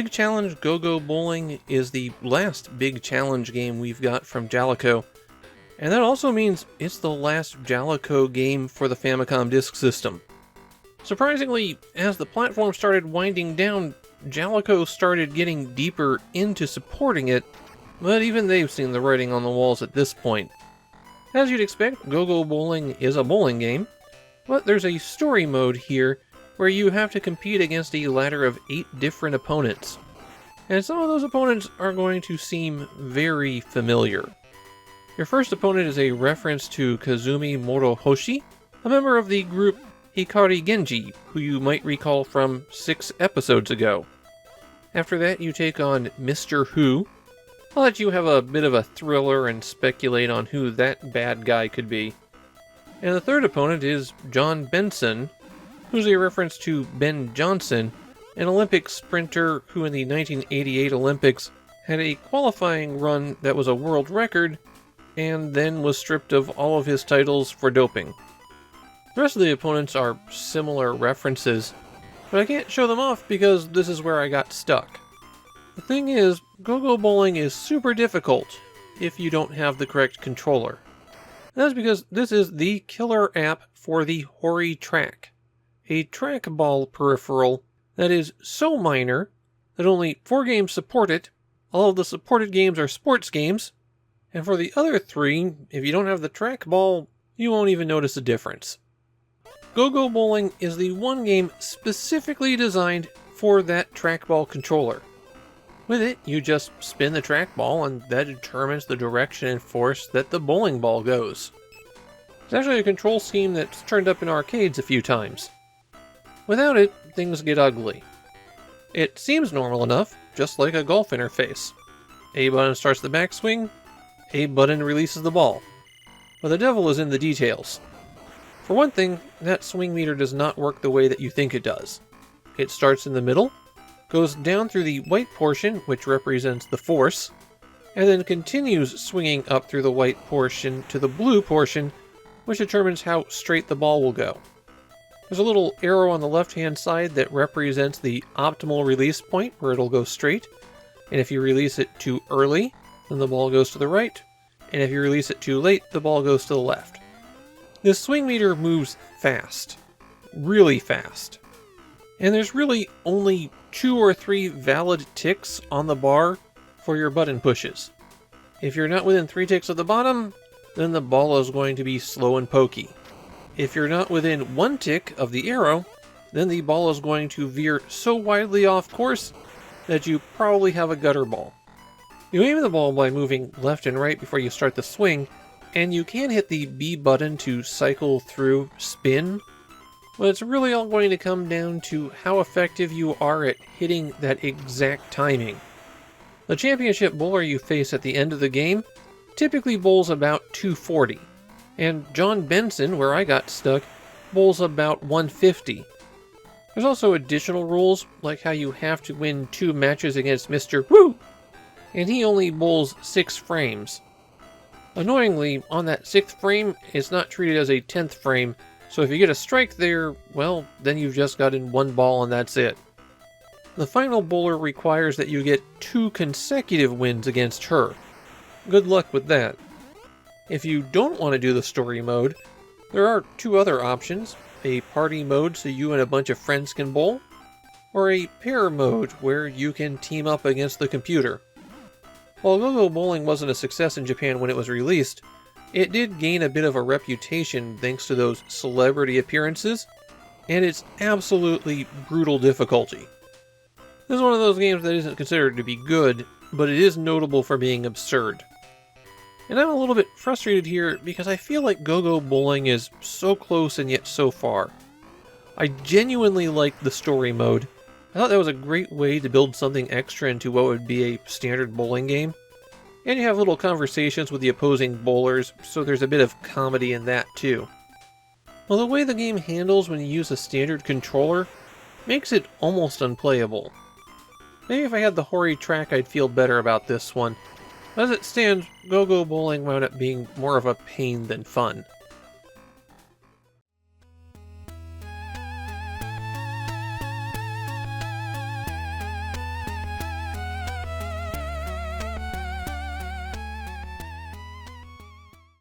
Big Challenge GOGO Bowling is the last Big Challenge game we've got from Jaleco, and that also means it's the last Jaleco game for the Famicom Disk System. Surprisingly, as the platform started winding down, Jaleco started getting deeper into supporting it, but even they've seen the writing on the walls at this point. As you'd expect, GOGO Bowling is a bowling game, but there's a story mode here where you have to compete against a ladder of 8 different opponents. And some of those opponents are going to seem very familiar. Your first opponent is a reference to Kazumi Morohoshi, a member of the group Hikari Genji, who you might recall from 6 episodes ago. After that, you take on Mr. Who. I'll let you have a bit of a thriller and speculate on who that bad guy could be. And the third opponent is John Benson, who's a reference to Ben Johnson, an Olympic sprinter who in the 1988 Olympics had a qualifying run that was a world record, and then was stripped of all of his titles for doping. The rest of the opponents are similar references, but I can't show them off because this is where I got stuck. The thing is, GOGO Bowling is super difficult if you don't have the correct controller. And that's because this is the killer app for the Hori Track, a trackball peripheral that is so minor that only 4 games support it. All of the supported games are sports games, and for the other 3, if you don't have the trackball, you won't even notice a difference. GOGO Bowling is the one game specifically designed for that trackball controller. With it, you just spin the trackball and that determines the direction and force that the bowling ball goes. It's actually a control scheme that's turned up in arcades a few times. Without it, things get ugly. It seems normal enough, just like a golf interface. A button starts the backswing, A button releases the ball. But the devil is in the details. For one thing, that swing meter does not work the way that you think it does. It starts in the middle, goes down through the white portion, which represents the force, and then continues swinging up through the white portion to the blue portion, which determines how straight the ball will go. There's a little arrow on the left-hand side that represents the optimal release point, where it'll go straight, and if you release it too early, then the ball goes to the right, and if you release it too late, the ball goes to the left. This swing meter moves fast. Really fast. And there's really only 2 or 3 valid ticks on the bar for your button pushes. If you're not within 3 ticks of the bottom, then the ball is going to be slow and pokey. If you're not within 1 tick of the arrow, then the ball is going to veer so widely off course that you probably have a gutter ball. You aim the ball by moving left and right before you start the swing, and you can hit the B button to cycle through spin, but it's really all going to come down to how effective you are at hitting that exact timing. The championship bowler you face at the end of the game typically bowls about 240, and John Benson, where I got stuck, bowls about 150. There's also additional rules, like how you have to win 2 matches against Mr. Woo, and he only bowls 6 frames. Annoyingly, on that 6th frame, it's not treated as a 10th frame, so if you get a strike there, well, then you've just gotten 1 ball and that's it. The final bowler requires that you get 2 consecutive wins against her. Good luck with that. If you don't want to do the story mode, there are 2 other options: a party mode so you and a bunch of friends can bowl, or a pair mode where you can team up against the computer. While GOGO Bowling wasn't a success in Japan when it was released, it did gain a bit of a reputation thanks to those celebrity appearances, and its absolutely brutal difficulty. This is one of those games that isn't considered to be good, but it is notable for being absurd. And I'm a little bit frustrated here because I feel like GOGO Bowling is so close and yet so far. I genuinely liked the story mode. I thought that was a great way to build something extra into what would be a standard bowling game. And you have little conversations with the opposing bowlers, so there's a bit of comedy in that too. Well, the way the game handles when you use a standard controller makes it almost unplayable. Maybe if I had the Hori Track I'd feel better about this one. As it stands, GOGO Bowling wound up being more of a pain than fun.